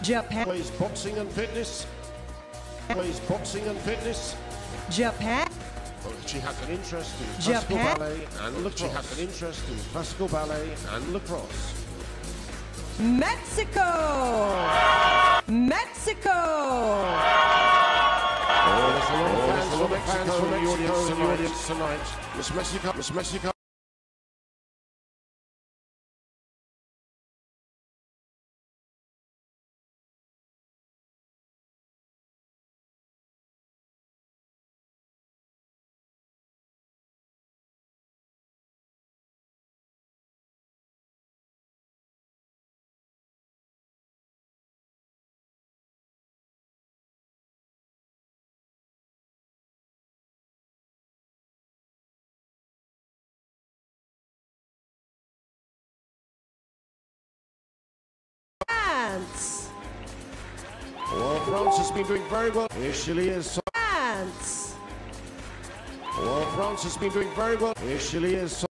Japan. Plays boxing and fitness. Plays boxing and fitness. Japan. She has an interest in classical Japan. ballet and lacrosse. She has an interest in classical ballet and lacrosse. Mexico. Mexico. Oh, there's a lot of fans from Mexico in the audience tonight. Miss Mexico, Miss Mexico. France. Well, France has been doing very well. Here she is. France. Well, France has been doing very well. Here she is.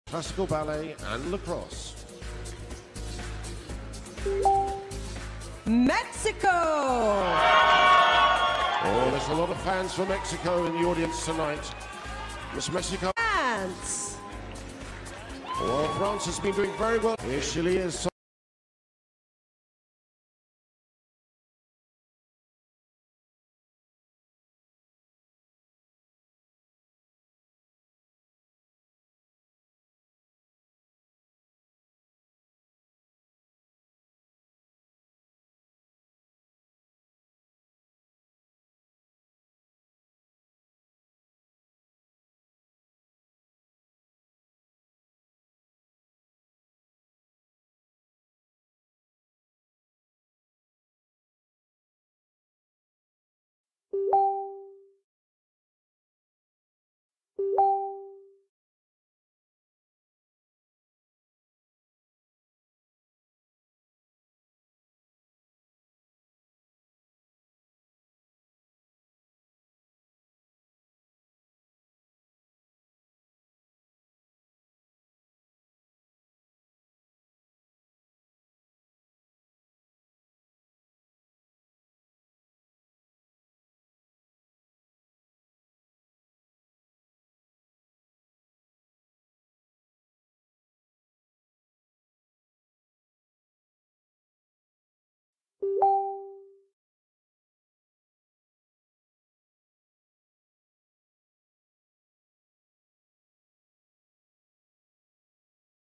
Classical ballet and lacrosse. Mexico. Oh, there's a lot of fans from Mexico in the audience tonight. Miss Mexico. France. Well, France has been doing very well. Here she is.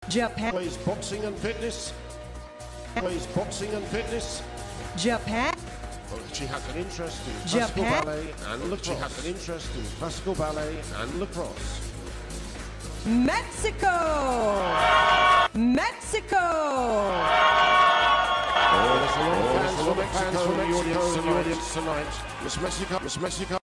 Japan. Plays boxing and fitness. Plays boxing and fitness. Japan. She has an interest in classical Japan. ballet and lacrosse. She has an interest in classical ballet and lacrosse. Mexico. Mexico. Oh, there's a lot of fans from Mexico in the audience tonight. Miss Mexico, Miss Mexico.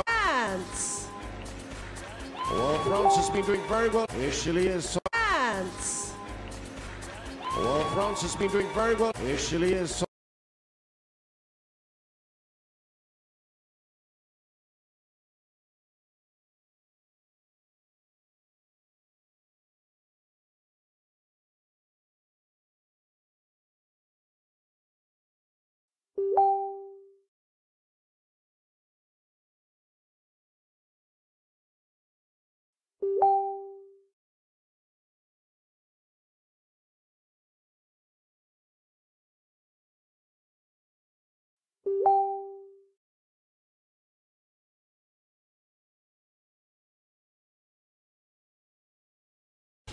France. Well, France has been doing very well. Here she is. France. Well, France has been doing very well. Here she is.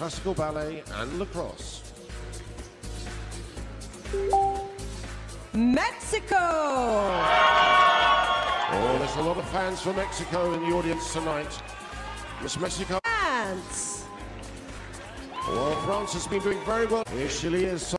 classical ballet and lacrosse. Mexico. Oh, there's a lot of fans from Mexico in the audience tonight. Miss Mexico. France. Oh, France has been doing very well. Here Chile is.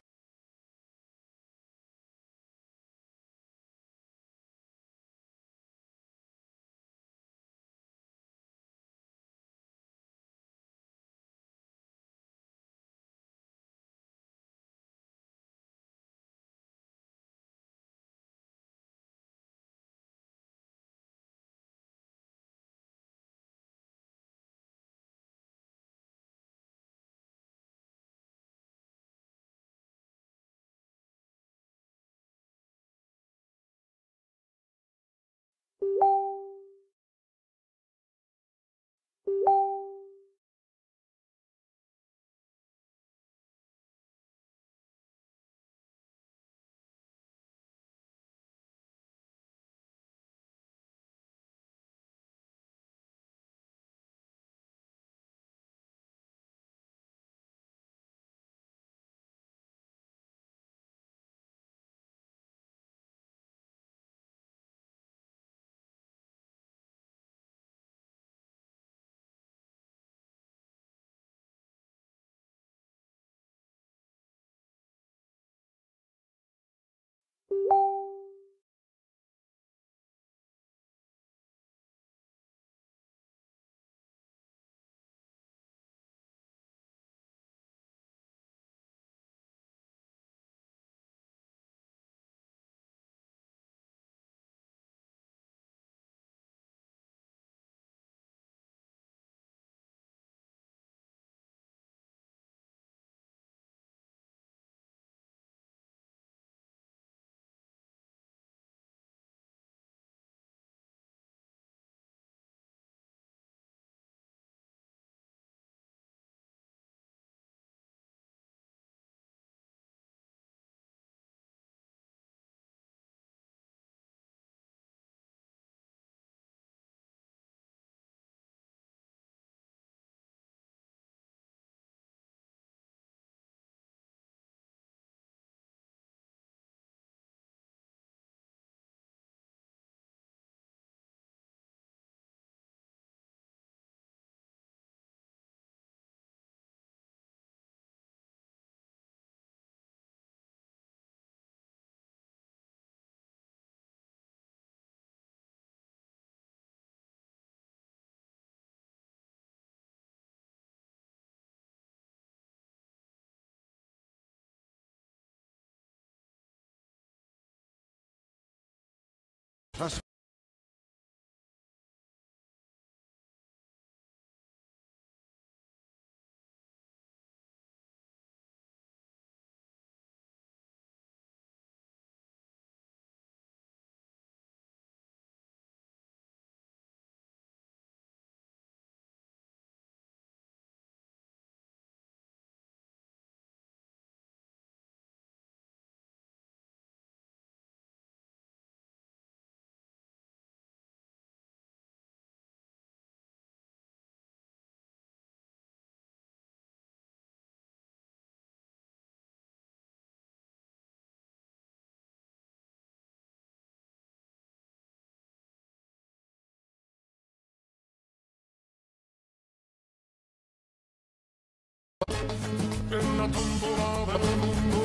La tombola del mundo,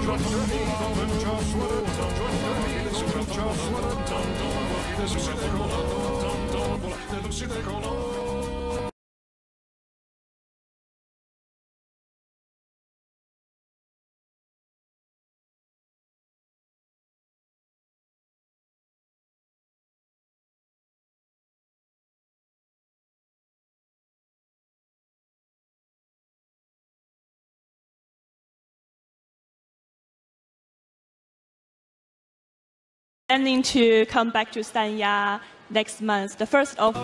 la tombola del jazz suena tanto, jazz suena tanto, de su color, de luz y de color. Planning to come back to Sanya next month, the 1st of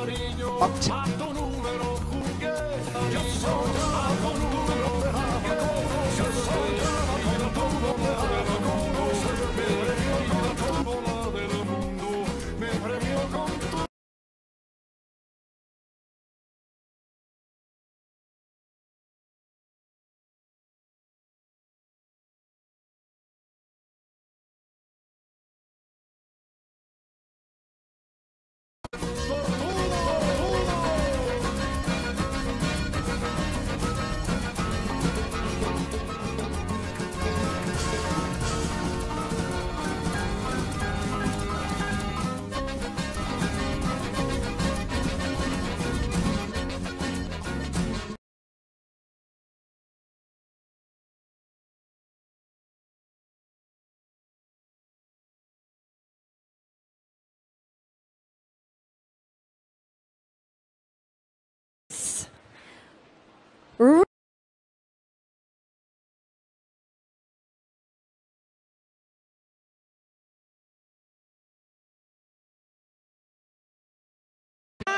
October.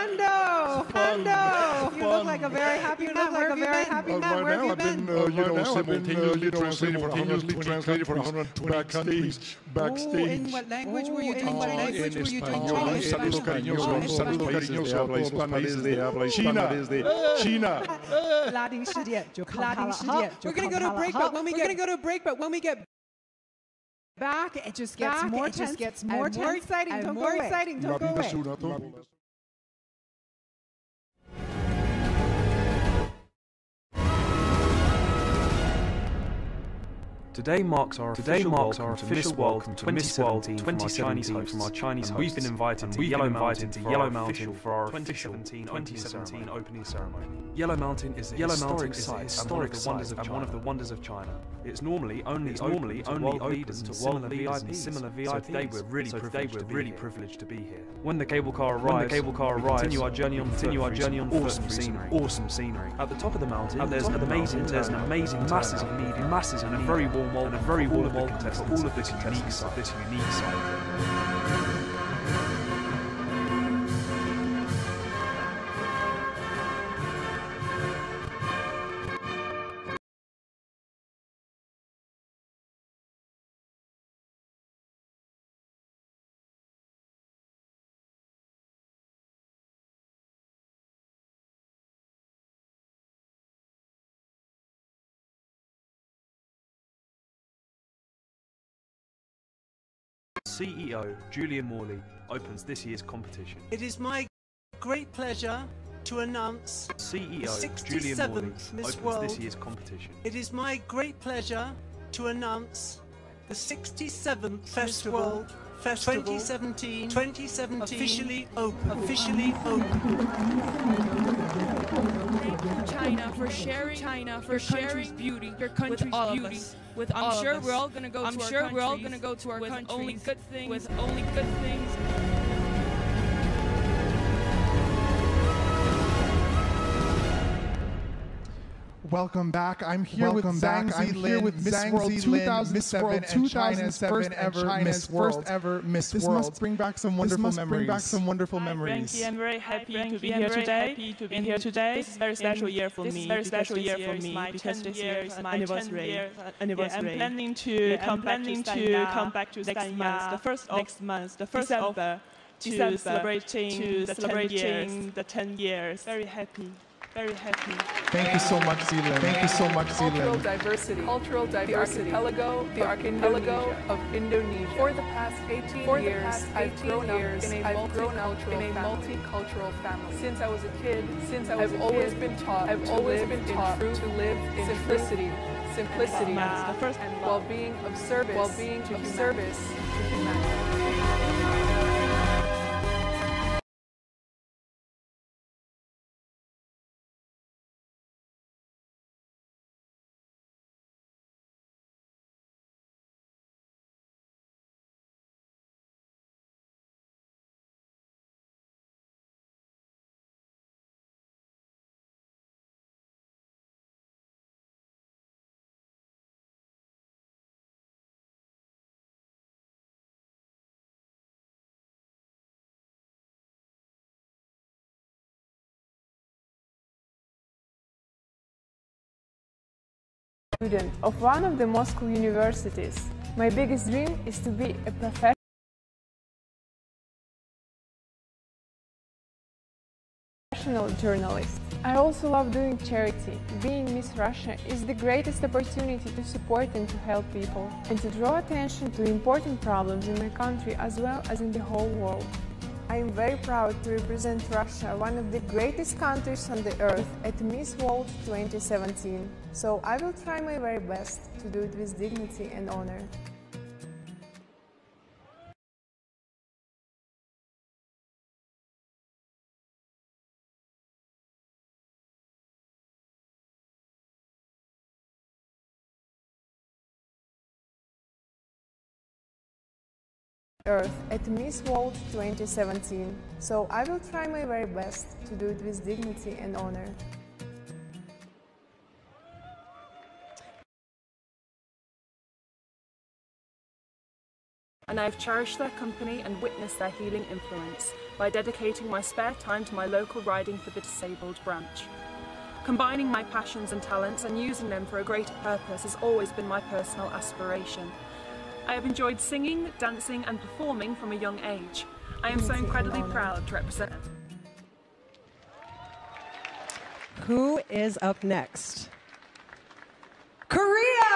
Fando! You look like a very happy man. Right now, I've been, simultaneously translated for 120 backstage. in what language were you doing? Saludos cariñosos habla hispana desde China. We're going to go to a break, but when we get back, it just gets more exciting. Don't go away. Today marks our official welcome to Miss World 2017 from our Chinese hosts. We've been invited to Yellow Mountain for our 2017 opening ceremony. Yellow Mountain is a historic site and one of the wonders of China. It's normally only open to similar VIPs. So today we're really privileged to be here. When the cable car arrives, we continue our journey on awesome scenery. At the top of the mountain, there's an amazing masses of media, and a very warm welcome for all of this unique site. CEO Julian Morley opens this year's competition. It is my great pleasure to announce CEO Julian Morley Miss opens World. this year's competition. It is my great pleasure to announce the 67th Miss World Festival 2017 officially open. China for sharing your country's beauty with all of us. I'm sure we're all gonna go to our countries with only good things. Welcome back. I'm here with Zhang Zilin with Miss World 2007 and China's first ever Miss World. This must bring back some wonderful memories. Thank you. I'm very happy to be here today. This is a very special year for me. Because this year is my anniversary. I'm planning to come back to Stanya next month, the 1st of December, celebrating the 10 years. Very happy. Thank you so much, Zilin. Cultural diversity. The archipelago of Indonesia. For the past 18 years, I've grown up in a multicultural family. Since I was a kid, I've always been taught to live in simplicity, and while being of service to humanity. Student of one of the Moscow universities. My biggest dream is to be a professional journalist. I also love doing charity. Being Miss Russia is the greatest opportunity to support and to help people, and to draw attention to important problems in my country as well as in the whole world. I am very proud to represent Russia, one of the greatest countries on the earth, at Miss World 2017. So I will try my very best to do it with dignity and honor. Earth at Miss World 2017. So I will try my very best to do it with dignity and honor. And I've cherished their company and witnessed their healing influence. by dedicating my spare time to my local Riding for the Disabled branch. Combining my passions and talents and using them for a greater purpose has always been my personal aspiration. I have enjoyed singing, dancing and performing from a young age. I am so incredibly proud to represent. Who is up next? Korea!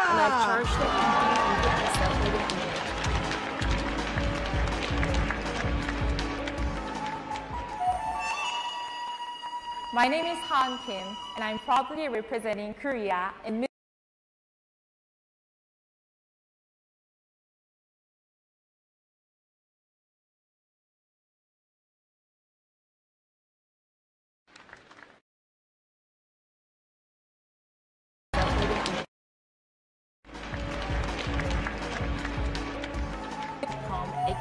And I've cherished their company and witnessed their living in it. My name is Han Kim, and I'm proudly representing Korea in a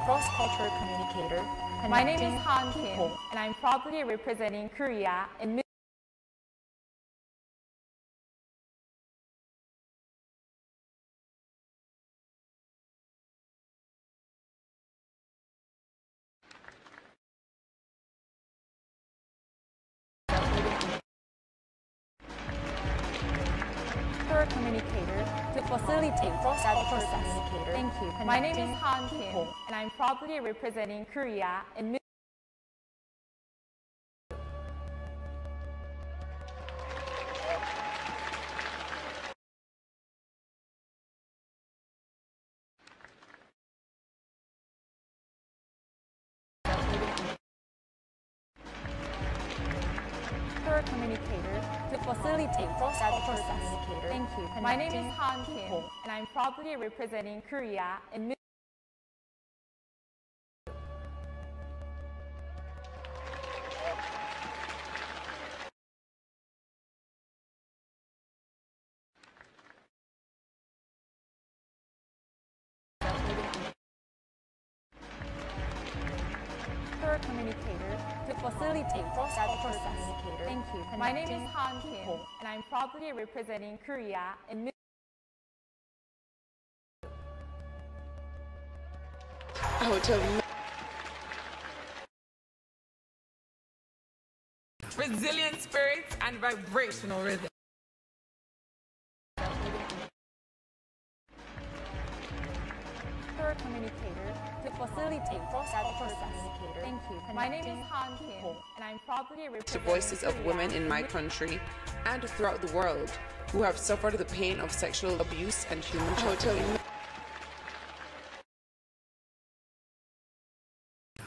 cross-cultural communicator. My name is Han Kim, and I'm proudly representing Korea in communicator to facilitate cross-cultural communicator. Thank you. My name is Han Kim, and I'm proudly representing Korea in communicator to facilitate cross-cultural communicator. Thank you. My name is Han Kim, and I'm proudly representing Korea in communicator to facilitate cross-cultural communicator. Thank you. My name is Han Kim, and I'm proudly representing Korea in resilient spirits and vibrational rhythm. communicator to facilitate cross-cultural communicator. Thank you. My name is Han Kim, and I'm proudly representing the voices of women in my country and throughout the world who have suffered the pain of sexual abuse and human trafficking.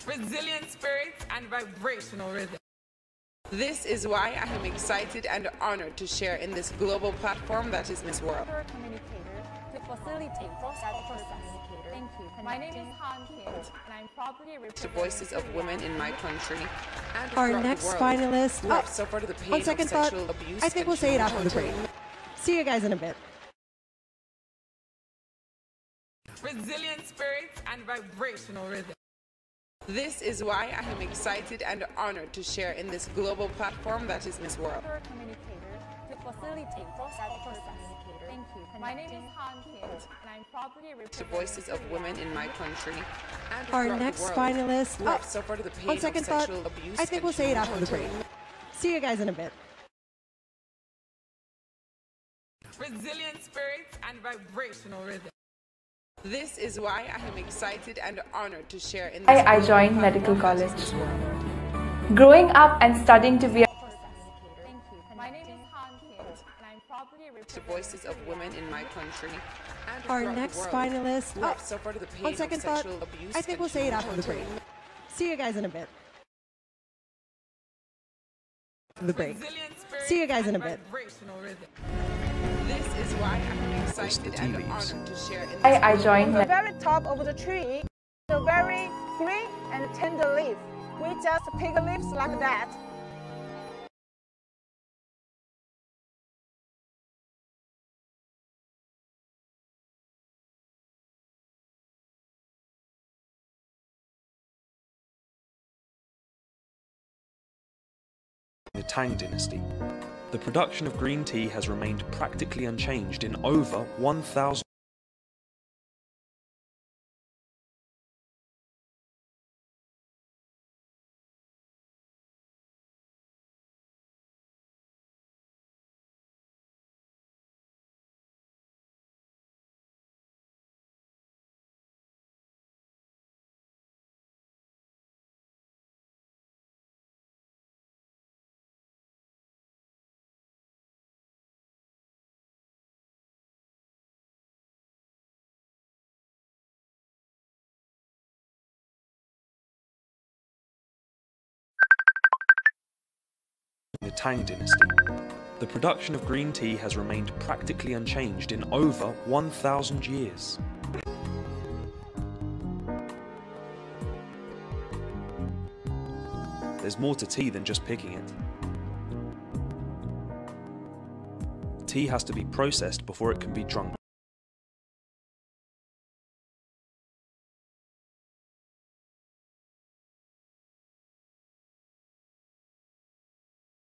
Resilient spirits and vibrational rhythm. This is why I am excited and honored to share in this global platform that is Miss World. Communicator to facilitate cross-cultural communicator. Thank you. My name is Han Kim, and I'm proudly representing the voices of women in my country and Our next finalist. who have suffered the pain On second of thought, sexual abuse. I think we'll say it after the break. See you guys in a bit. Resilient spirits and vibrational rhythm. This is why I am excited and honored to share in this global platform that is Miss World. Communicator to facilitate cross-cultural communicator. Thank you. My name is Han Kim, and I'm proudly representing the voices of women in my country and Our throughout next the world finalist. who have suffered the pain On second of thought, sexual abuse. I think we'll say it after the break. See you guys in a bit. Resilient spirits and vibrational rhythm. This is why I am excited and honored to share in this I joined medical college. Growing up and studying to be My name is Han Kim, and I'm proudly the voices of women in my country and Our throughout next the world finalist. who have suffered the pain On second of thought, sexual abuse. I think we'll say it after the break. See you guys in a bit. The break. See you guys in a bit. This is why I am excited and honored to share in this I joined the very top of the tree, the very green and tender leaf. We just pick leaves like that. The Tang Dynasty. The production of green tea has remained practically unchanged in over 1,000 the Tang dynasty. The production of green tea has remained practically unchanged in over 1,000 years. There's more to tea than just picking it. Tea has to be processed before it can be drunk.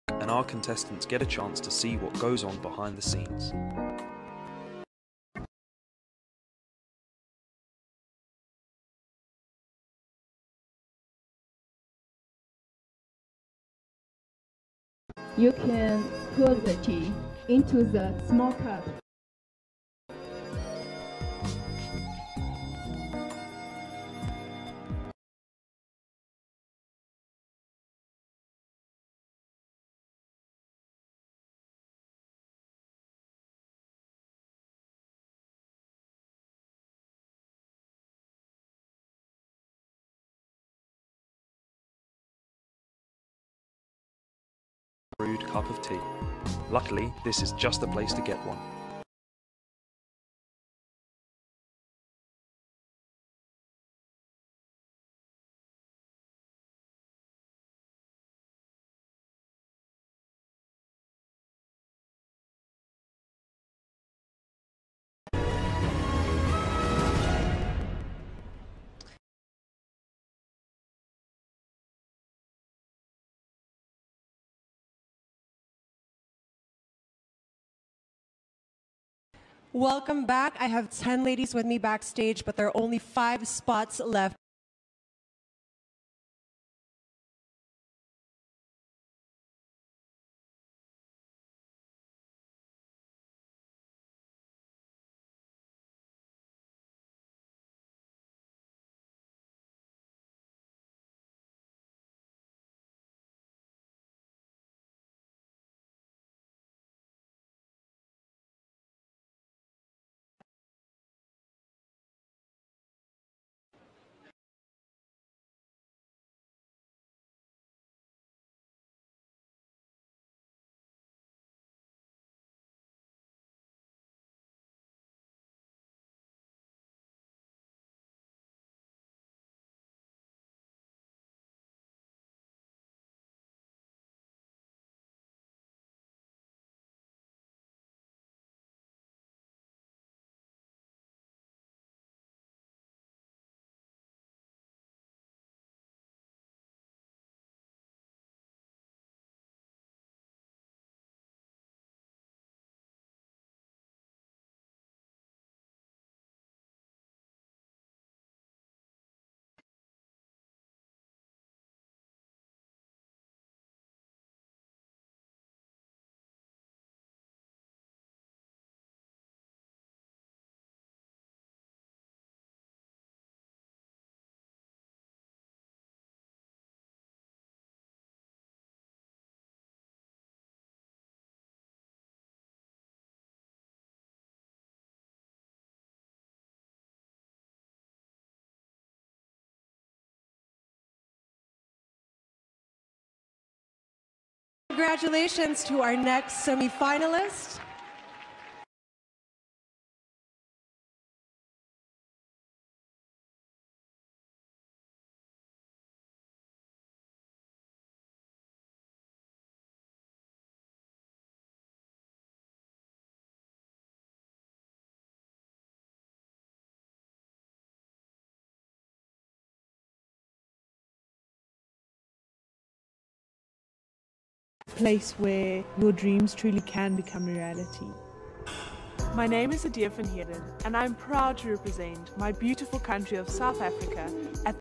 And our contestants get a chance to see what goes on behind the scenes. You can put the tea into the small cup. Brewed cup of tea. Luckily, this is just the place to get one. Welcome back. I have 10 ladies with me backstage, but there are only 5 spots left. Congratulations to our next semi-finalist. Place where your dreams truly can become a reality. My name is Adia van Heerden, and I'm proud to represent my beautiful country of South Africa at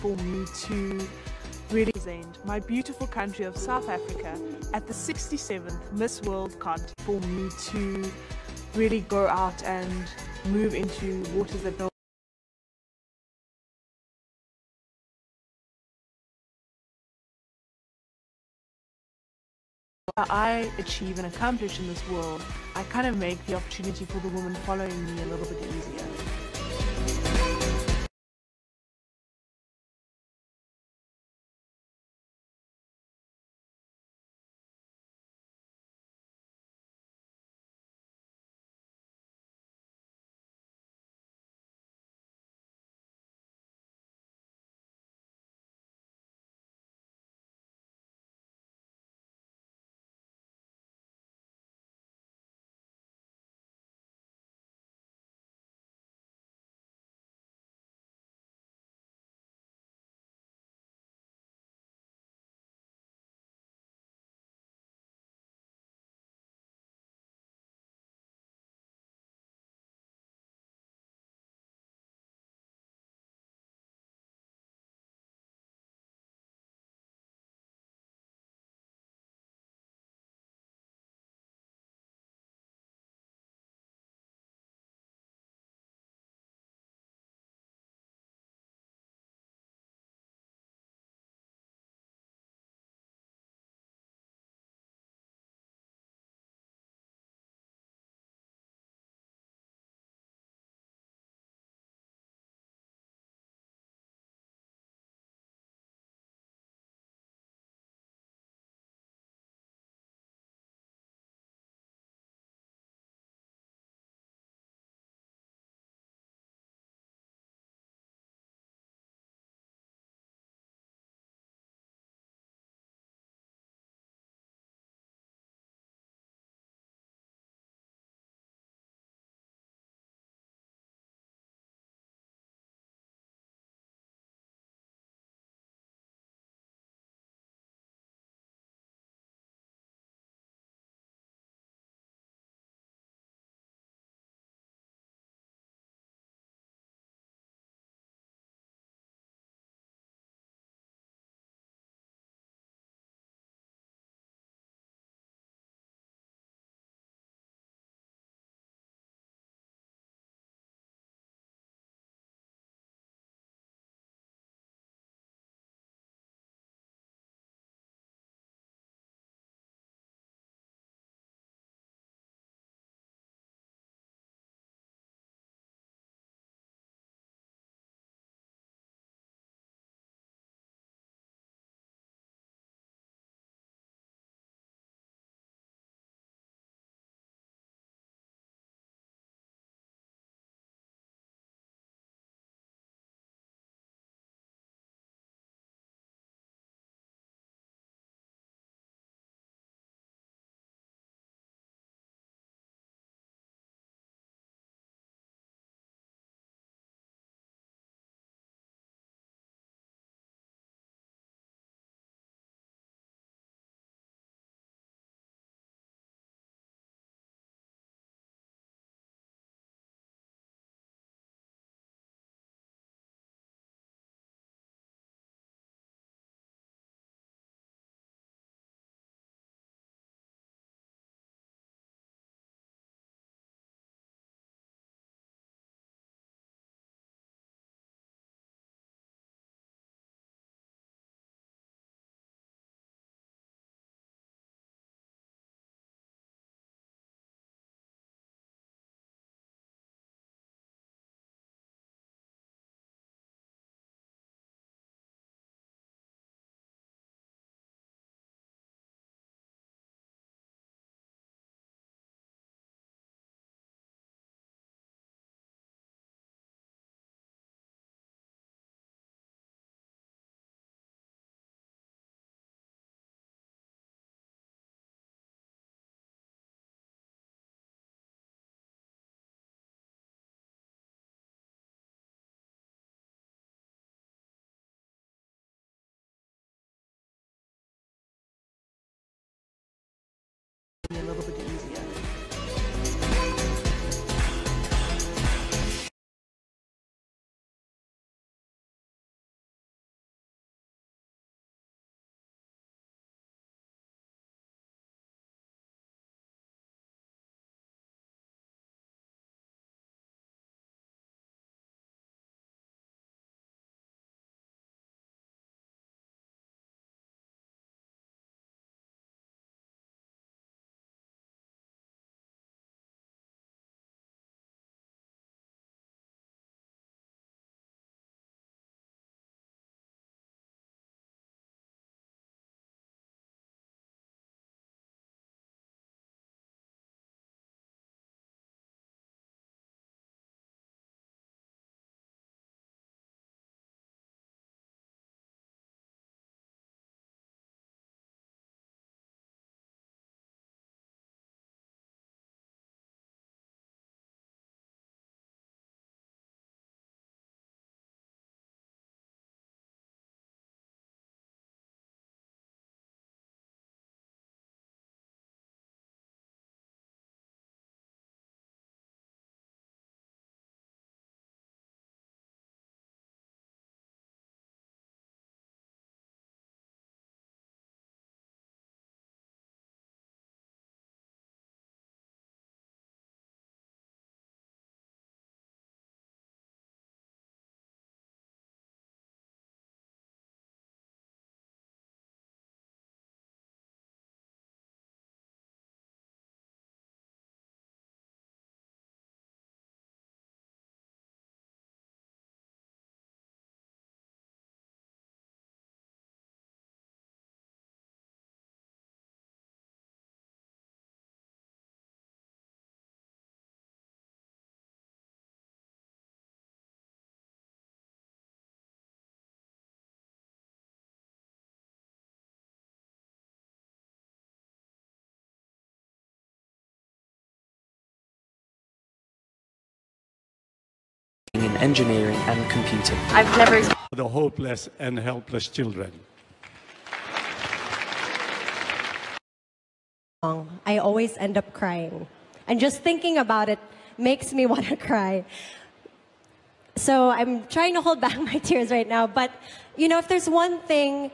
for me to really represent my beautiful country of South Africa at the 67th Miss World contest. For me to really go out and move into waters that don't I achieve and accomplish in this world, I kind of make the opportunity for the woman following me a little bit easier. in engineering and computing. I've never... The hopeless and helpless children. I always end up crying. And just thinking about it makes me want to cry. So I'm trying to hold back my tears right now. But, you know, if there's one thing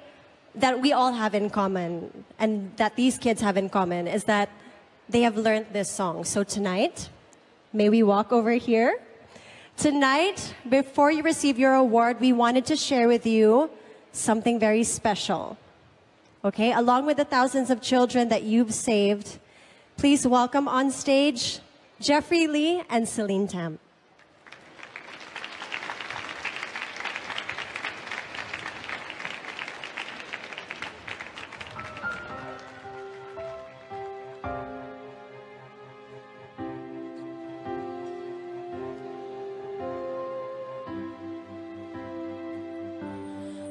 that we all have in common, and that these kids have in common, is that they have learned this song. So tonight, may we walk over here? Tonight, before you receive your award, we wanted to share with you something very special. Okay, along with the thousands of children that you've saved, please welcome on stage Jeffrey Lee and Celine Tam.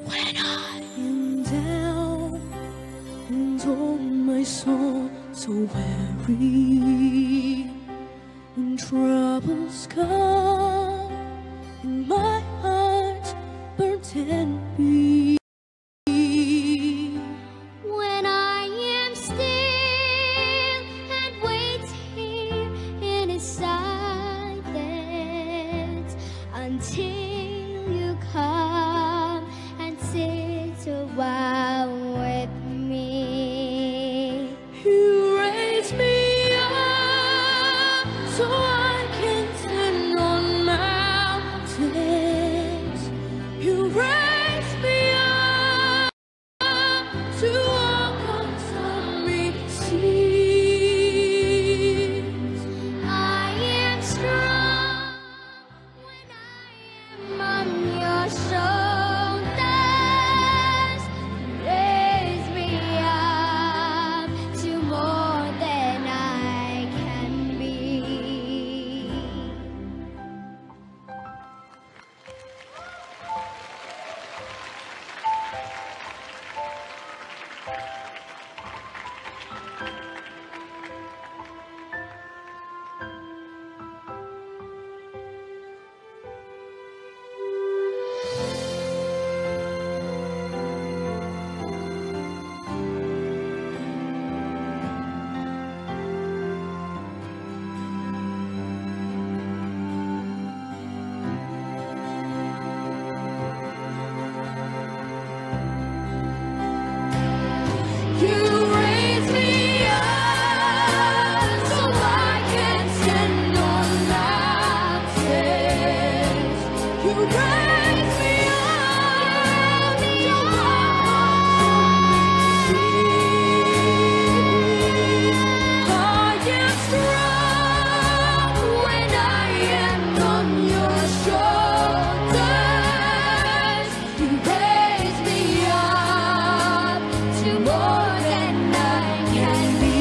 When I am down and on my soul so weary, when troubles come and my heart burnt and beat, when I am still and wait here in His silence until you come and sit a while with me. You raise me up so I can stand on mountains. You raise me up to walk on stormy seas. I am strong when I am on your shoulders. Raise me up to more than I can be. You raise me up so I can stand on mountains. You raise me up to walk on seas. I am strong when I am on your shoulders. You raise me up to more than I can be.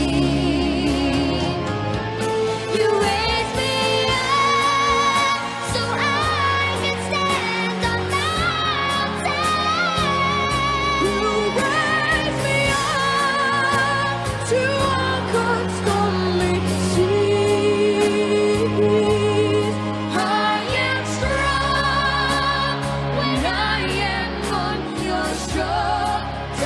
You raise me up so I can stand on mountains. You raise me up to walk on stormy seas. I am strong when I am on your shoulders.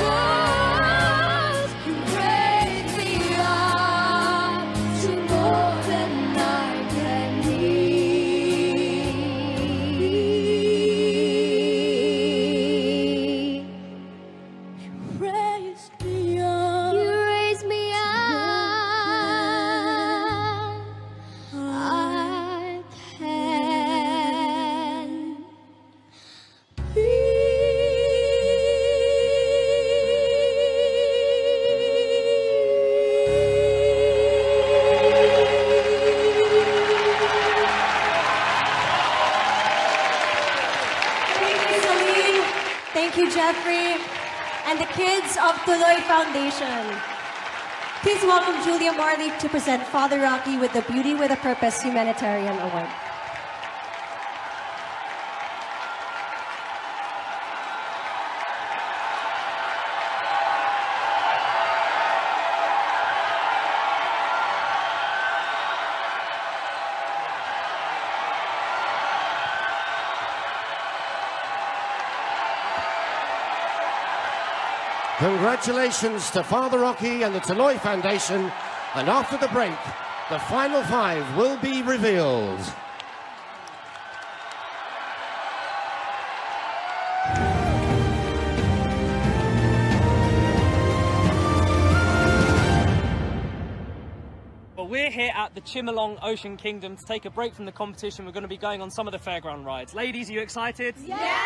You raise me up to more than I can be. You raise me up. You raise me up. I can Thank you, Celine. Thank you, Jeffrey. And the kids of Tuloy Foundation. Please welcome Julia Marley to present Father Rocky with the Beauty with a Purpose Humanitarian Award. Congratulations to Father Rocky and the Toloi Foundation. And after the break, the final 5 will be revealed. Well, we're here at the Chimelong Ocean Kingdom to take a break from the competition. We're going to be going on some of the fairground rides. Ladies, are you excited? Yeah!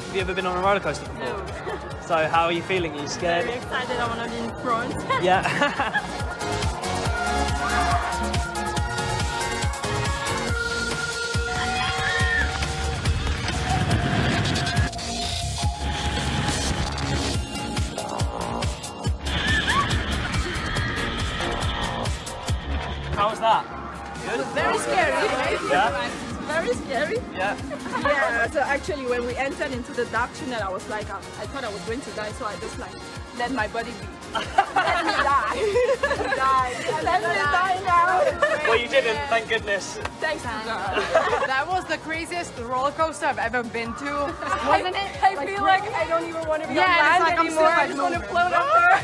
Have you ever been on a roller coaster before? No. So how are you feeling? Are you scared? Very excited, I want to be in front. Yeah. How was that? Good? Very scary, right? Yeah? Very scary. Yeah. Yeah, so actually when we entered into the dark tunnel, I was like, I thought I was going to die, so I just like, let my body be. Let me die. Let me die now. Well, you didn't, thank goodness. Thanks to God. That was the craziest roller coaster I've ever been to, wasn't it? I feel like I don't even want to be on Yeah, land it's like anymore. I just want to float up there.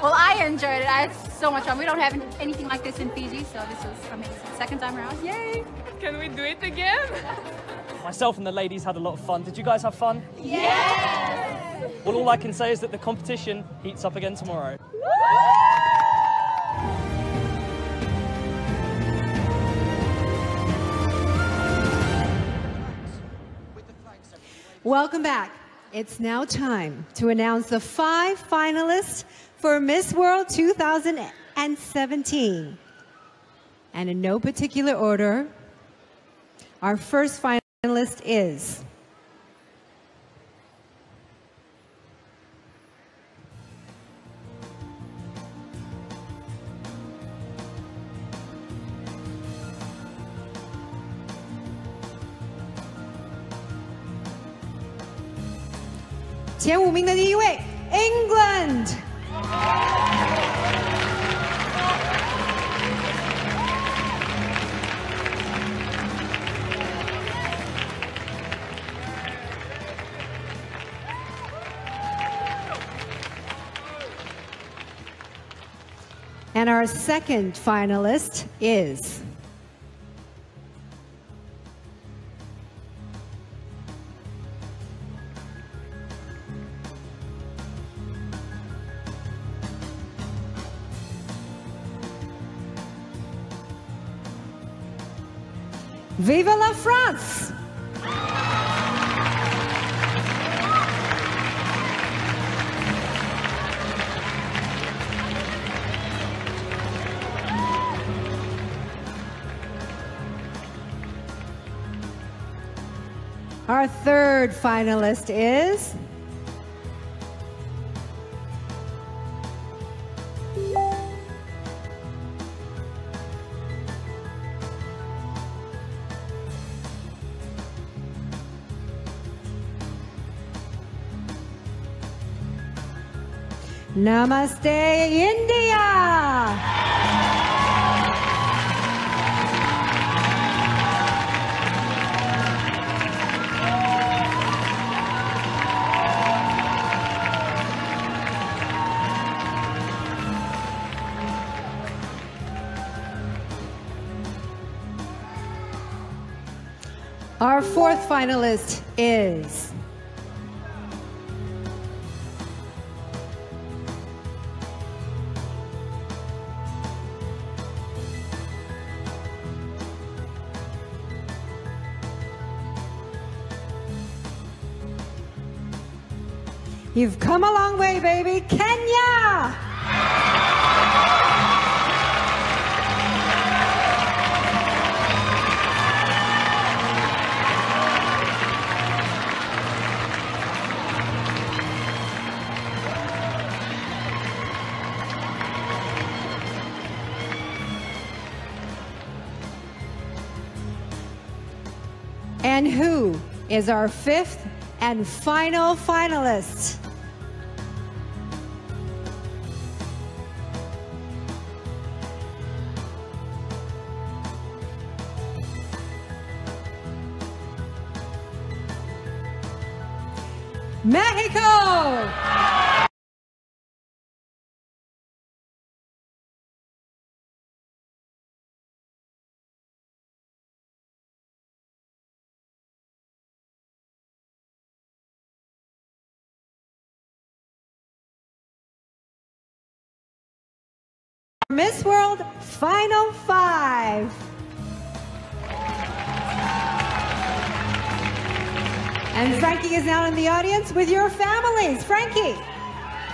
Well, I enjoyed it. I had so much fun. We don't have anything like this in Fiji, so this was amazing. Second time around, yay! Can we do it again? Myself and the ladies had a lot of fun. Did you guys have fun? Yes! Well, all I can say is that the competition heats up again tomorrow. Welcome back. It's now time to announce the 5 finalists for Miss World 2017. And in no particular order, our first finalist is前5名的第一位 England。 And our second finalist is Vive la France! Our third finalist is Namaste, India! Our fourth finalist is You've come a long way, baby. Kenya! And who is our fifth and final finalist? Mexico! Miss World Final Five. And Frankie is now in the audience with your families. Frankie.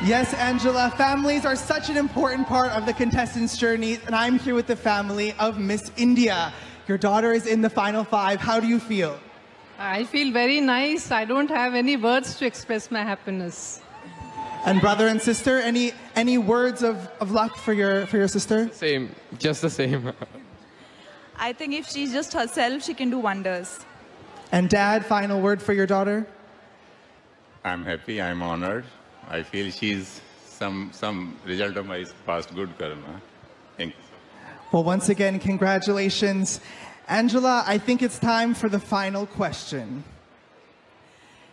Yes, Angela, families are such an important part of the contestants' journey, and I'm here with the family of Miss India. Your daughter is in the final five. How do you feel? I feel very nice. I don't have any words to express my happiness. And brother and sister, any words of luck for your sister? Same, just the same. I think if she's just herself, she can do wonders. And dad, final word for your daughter? I'm happy, I'm honored. I feel she's some result of my past good karma. Thank you. Well, once again, congratulations. Angela, I think it's time for the final question.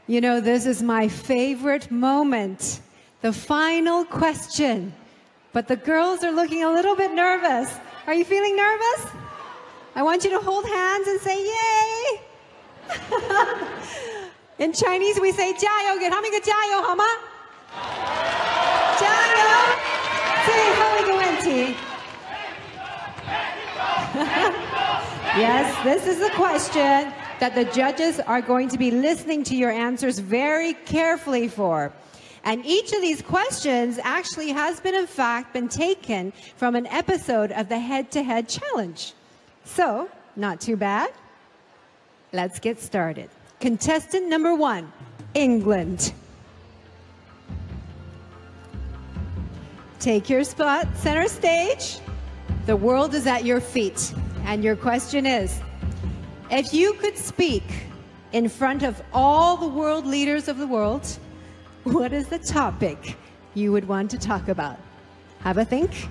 You know, this is my favorite moment. The final question. But the girls are looking a little bit nervous. Are you feeling nervous? I want you to hold hands and say, yay! In Chinese, we say, 加油, 给他们一个加油, 好吗? 加油! 最后一个问题. Yes, this is the question that the judges are going to be listening to your answers very carefully for. And each of these questions actually has been, in fact, been taken from an episode of the Head-to-Head Challenge. So, not too bad. Let's get started. Contestant number 1, England. Take your spot, center stage. The world is at your feet. And your question is, if you could speak in front of all the world leaders of the world, what is the topic you would want to talk about? Have a think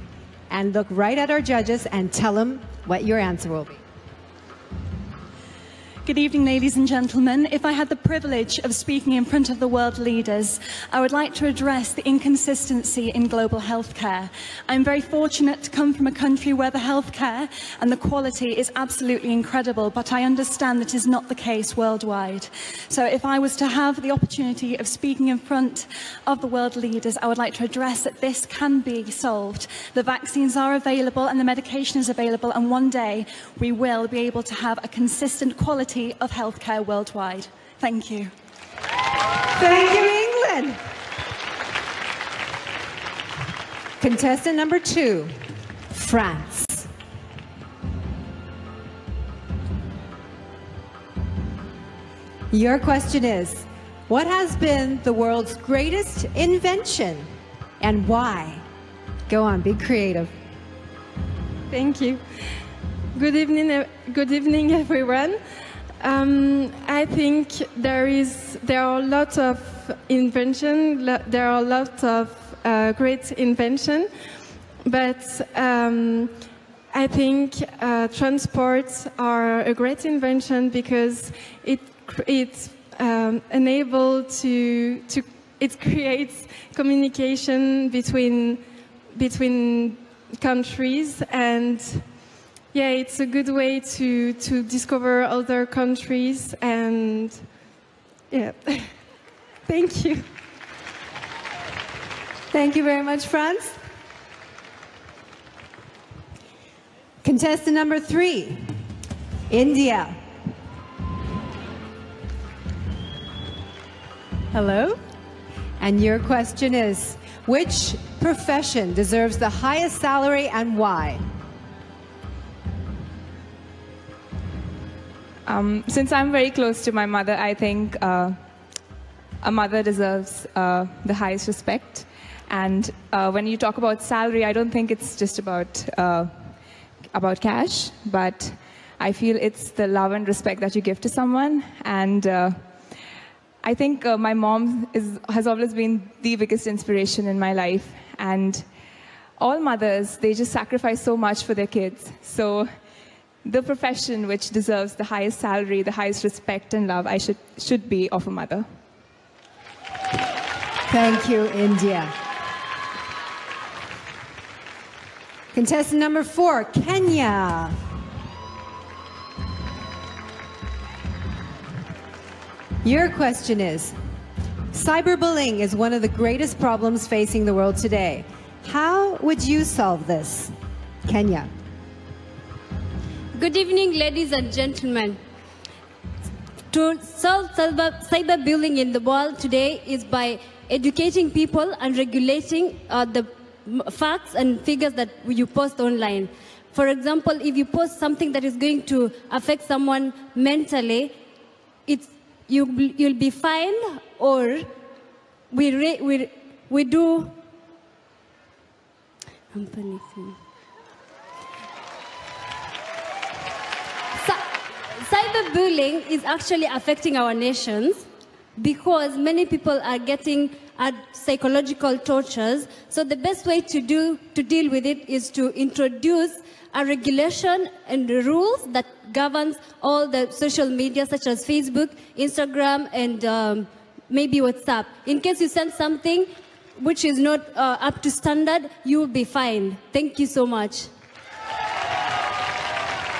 and look right at our judges and tell them what your answer will be. Good evening, ladies and gentlemen. If I had the privilege of speaking in front of the world leaders, I would like to address the inconsistency in global healthcare. I'm very fortunate to come from a country where the healthcare and the quality is absolutely incredible, but I understand that is not the case worldwide. So if I was to have the opportunity of speaking in front of the world leaders, I would like to address that this can be solved. The vaccines are available and the medication is available, and one day we will be able to have a consistent quality of healthcare worldwide. Thank you. Thank you, England. Contestant number 2, France. Your question is, what has been the world's greatest invention and why? Go on, be creative. Thank you. Good evening, everyone. I think there are a lot of invention. There are a lot of great invention, but I think transports are a great invention because it creates communication between countries, and yeah, it's a good way to discover other countries, and yeah. Thank you. Thank you very much, Franz. Contestant number 3, India. Hello. And your question is, which profession deserves the highest salary and why? Since I'm very close to my mother, I think a mother deserves the highest respect. And when you talk about salary, I don't think it's just about cash, but I feel it's the love and respect that you give to someone. And I think my mom has always been the biggest inspiration in my life. And all mothers, they just sacrifice so much for their kids. So the profession which deserves the highest salary, the highest respect and love, I should be of a mother. Thank you, India. Contestant number 4, Kenya. Your question is, cyberbullying is one of the greatest problems facing the world today. How would you solve this? Kenya. Good evening, ladies and gentlemen. To solve cyberbullying in the world today is by educating people and regulating the facts and figures that you post online. For example, if you post something that is going to affect someone mentally, you'll be fined, or we do. I'm panicking. Cyberbullying is actually affecting our nations because many people are getting psychological tortures. So the best way to deal with it is to introduce a regulation and rules that governs all the social media such as Facebook, Instagram, and maybe WhatsApp. In case you send something which is not up to standard, you will be fined. Thank you so much.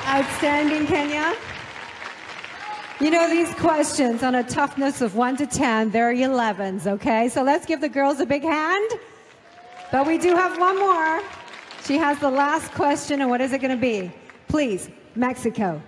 Outstanding, Kenya. You know, these questions on a toughness of 1 to 10, they're 11s, okay? So let's give the girls a big hand. But we do have one more. She has the last question, and what is it going to be? Please, Mexico.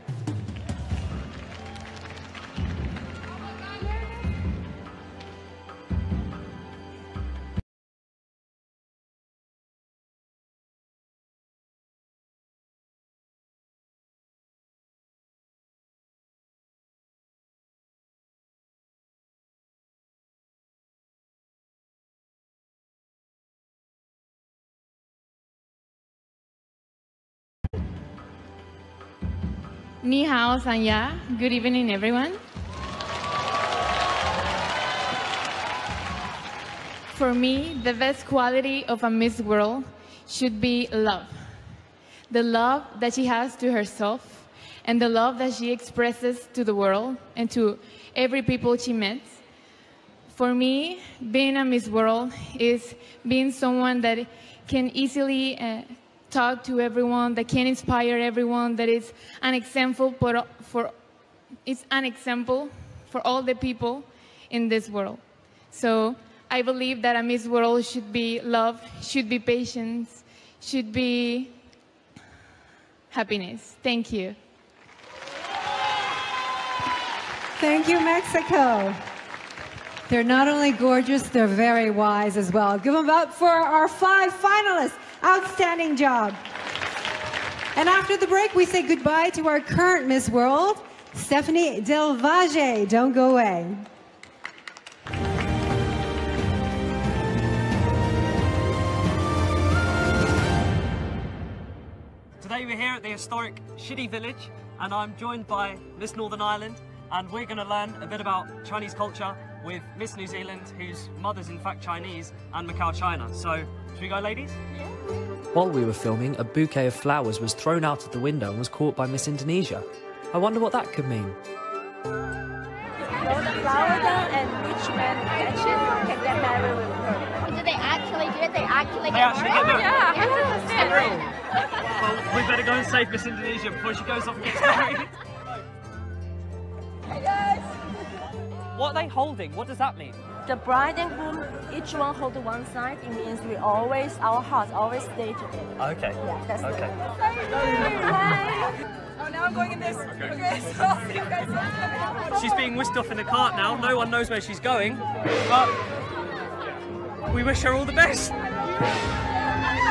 Ni hao, Sanya. Good evening, everyone. For me, the best quality of a Miss World should be love. The love that she has to herself and the love that she expresses to the world and to every people she meets. For me, being a Miss World is being someone that can easily talk to everyone, that can inspire everyone, that is an example for all the people in this world. So I believe that a Miss World should be love, should be patience, should be happiness. Thank you. Thank you, Mexico. They're not only gorgeous, they're very wise as well. Give them up for our 5 finalists. Outstanding job. And after the break, we say goodbye to our current Miss World, Stephanie Del Valle. Don't go away. Today we're here at the historic Shidi Village, and I'm joined by Miss Northern Ireland, and we're going to learn a bit about Chinese culture with Miss New Zealand, whose mother's in fact Chinese, and Macau, China. So, should we go, ladies? Yeah. While we were filming, a bouquet of flowers was thrown out of the window and was caught by Miss Indonesia. I wonder what that could mean. Throw the flower down and which man catch it can get married with her. Do they actually do it? They actually get married? Yeah, 100%. Well, we better go and save Miss Indonesia before she goes off and gets married. Hey guys! What are they holding? What does that mean? The bride and groom, each one hold one side. It means our hearts always stay together. Okay. Yeah, that's okay. Oh, now I'm going in this. Okay, so I'll see you guys. She's being whisked off in a cart now. No one knows where she's going. But we wish her all the best. I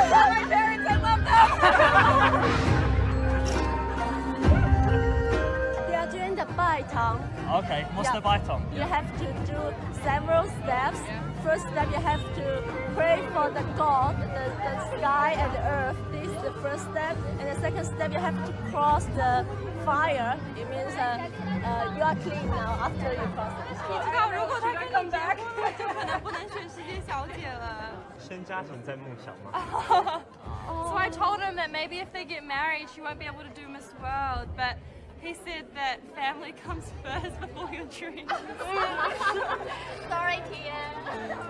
love my parents, I love them. They are doing the baitong. Okay, what's the baitong? You have to do several steps. First step, you have to pray for the God, the sky and the earth. This is the first step. And the second step, you have to cross the fire. It means you are clean now after you cross it. 你知道，如果他跟你结婚了，就可能不能选世界小姐了。身家成在梦想嘛。So I told him that maybe if they get married, she won't be able to do Miss World, but he said that family comes first before your dreams. Sorry, Tia.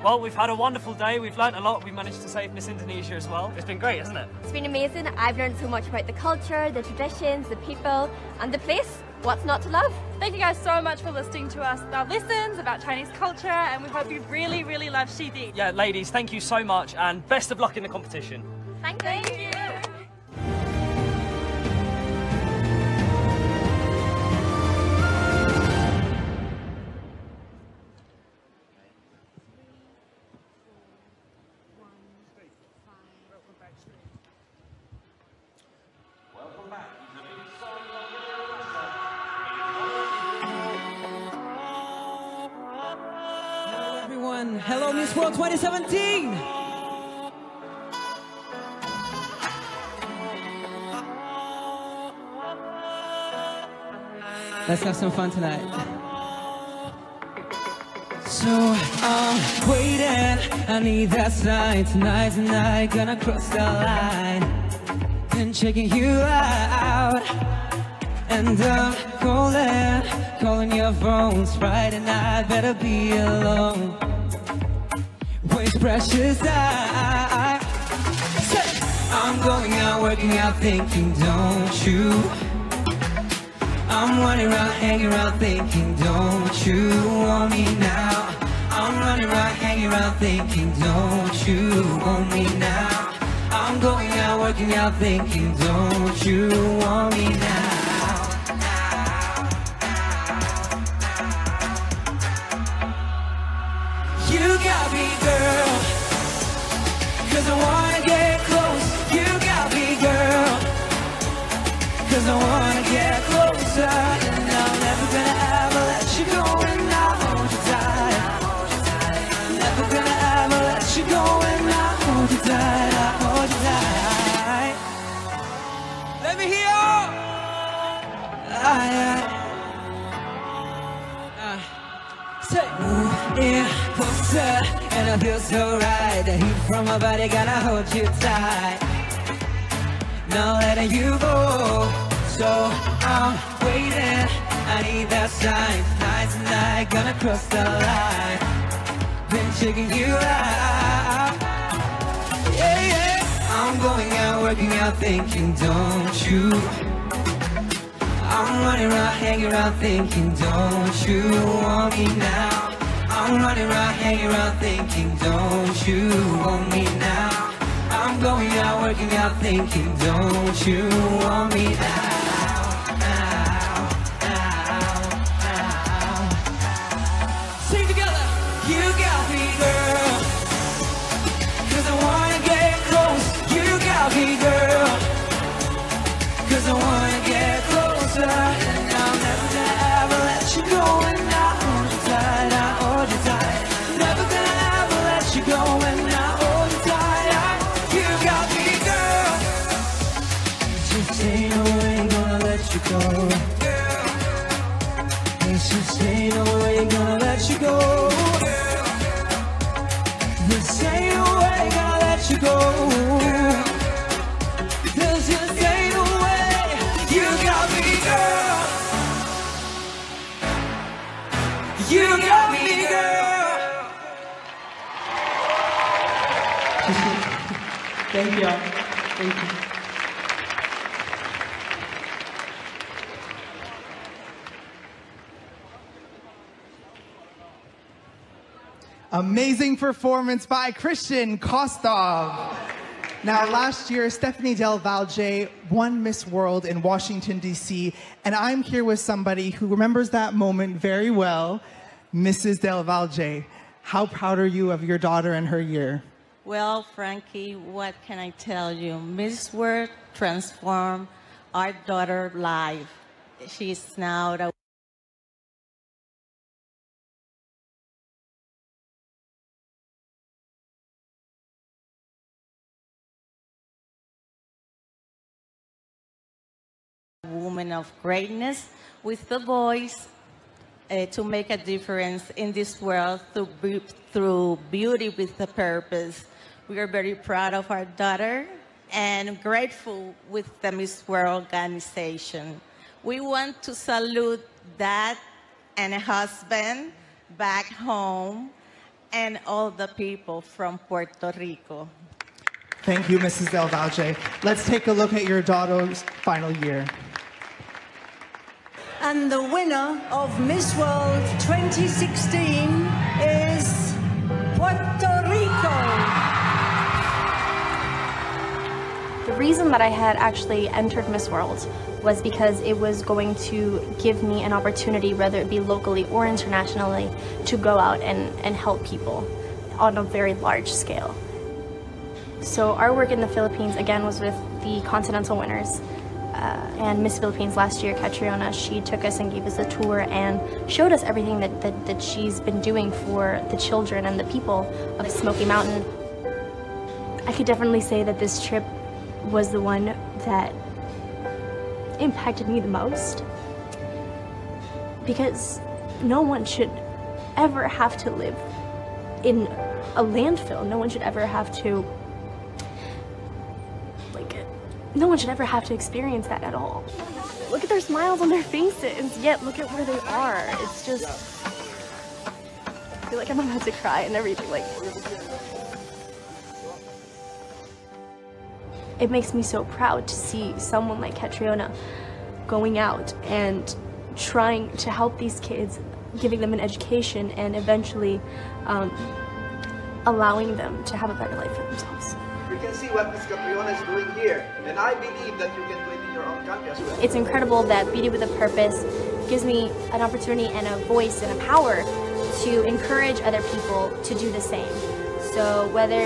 Well, we've had a wonderful day. We've learnt a lot. We managed to save Miss Indonesia as well. It's been great, hasn't it? It's been amazing. I've learned so much about the culture, the traditions, the people, and the place. What's not to love? Thank you guys so much for listening to us, our lessons about Chinese culture, and we hope you really, really love Shidi. Yeah, ladies, thank you so much, and best of luck in the competition. Thank you. Hello, Miss World 2017! Let's have some fun tonight. So I'm waiting, I need that sign. Tonight's the night, gonna cross the line. Been checking you out, and I'm calling your phones. Friday night, better be alone. Waste precious time. I'm going out, working out, thinking, don't you? I'm running around, hanging around, thinking, don't you want me now? I'm running around, hanging around, thinking, don't you want me now? I'm going out, working out, thinking, don't you want me now? You got me, girl, 'cause I wanna get close. You got me, girl, 'cause I wanna get closer. And I'm never gonna ever let you go, and I hold you tight. Never gonna ever let you go, and I hold you tight. I hold you tight. Let me hear you. Say, move in closer, and I feel so right. The heat from my body gonna hold you tight. Not letting you go, so I'm waiting. I need that sign. Tonight's the night, gonna cross the line. Been checking you out. Yeah, yeah. I'm going out, working out, thinking, don't you? I'm running around, hanging around, thinking, don't you want me now? I'm running around, hanging around, thinking, don't you want me now? I'm going out, working out, thinking, don't you want me now? Sing together. You got me, girl, 'cause I wanna get close. You got me, girl, 'cause I wanna get closer. And I'm never gonna ever let you go, and I hold you tight, I hold you tight. Never gonna ever let you go, and I hold you tight. You got me, girl. Just ain't no way gonna let you go. It's just ain't no way gonna let you go. This ain't no way gonna let you go. There's just ain't no way. You got me, girl. You got me, girl. Thank you. Thank you. Amazing performance by Christian Kostov. Now, last year, Stephanie Del Valge won Miss World in Washington, D.C., and I'm here with somebody who remembers that moment very well, Mrs. Del Valge. How proud are you of your daughter and her year? Well, Frankie, what can I tell you? Miss World transformed our daughter's life. She's now the woman of greatness with the voice to make a difference in this world through beauty with a purpose. We are very proud of our daughter and grateful with the Miss World organization. We want to salute that and a husband back home and all the people from Puerto Rico. Thank you, Mrs. Del Valle. Let's take a look at your daughter's final year. And the winner of Miss World 2016 is Puerto Rico. The reason that I had actually entered Miss World was because it was going to give me an opportunity, whether it be locally or internationally, to go out and help people on a very large scale. So our work in the Philippines, again, was with the continental winners. And Miss Philippines last year, Catriona, she took us and gave us a tour and showed us everything that she's been doing for the children and the people of Smoky Mountain. I could definitely say that this trip was the one that impacted me the most, because no one should ever have to live in a landfill. No one should ever have to no one should ever have to experience that at all. Look at their smiles on their faces, yet look at where they are. It's just, I feel like I'm about to cry and everything. It makes me so proud to see someone like Catriona going out and trying to help these kids, giving them an education and eventually allowing them to have a better life for themselves. You can see what Ms. Catriona is doing here, and I believe that you can do it in your own country as well. It's incredible that Beauty with a Purpose gives me an opportunity and a voice and a power to encourage other people to do the same. So whether